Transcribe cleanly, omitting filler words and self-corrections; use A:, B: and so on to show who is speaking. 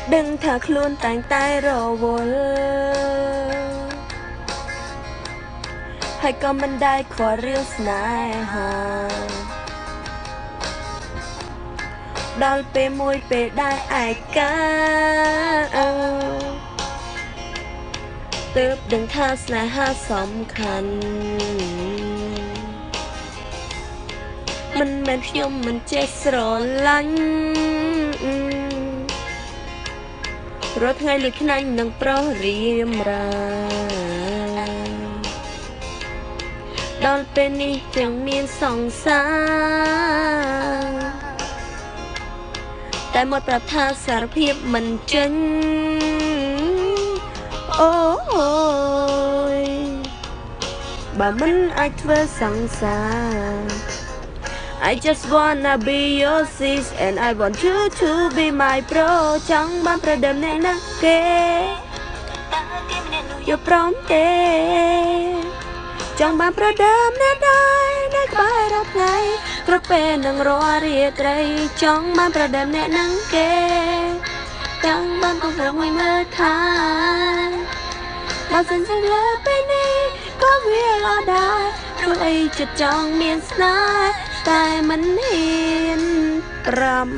A: đừng thả luôn tành tay rồ vô hay có mìnhได้ขอเรียวสนายหาដល់ពេលមួយពេលដែលឯកាទើបដឹងថាស្នេហាសំខាន់មិនមែនខ្ញុំមិនចេះស្រឡាញ់រាល់ថ្ងៃលួចខ្នាញ់នឹងប្រុសរៀមរាដល់ពេលនេះទាំងមានសង្សារតែមកប្រាប់ថាសារភាពមិនចេញអូយបើមិនអាចធ្វើសង្សារ I just wanna be your sis and I want you to be my bro ចង់បានប្រដៅអ្នកណាគេយកព្រមទេចង់បានប្រដៅអ្នកដែរនៅក្បែររាល់ថ្ងៃគ្រប់ពេលនឹងរាល់រាត្រីចង់បានប្រដៅអ្នកនឹងគេចង់បានគង់មួយមើលថាបើសិនជាលើពេលនេះក៏វាល្អដែរព្រោះអីចិត្តចង់មានស្នេហ៍តែមិនហ៊ានប្រាំ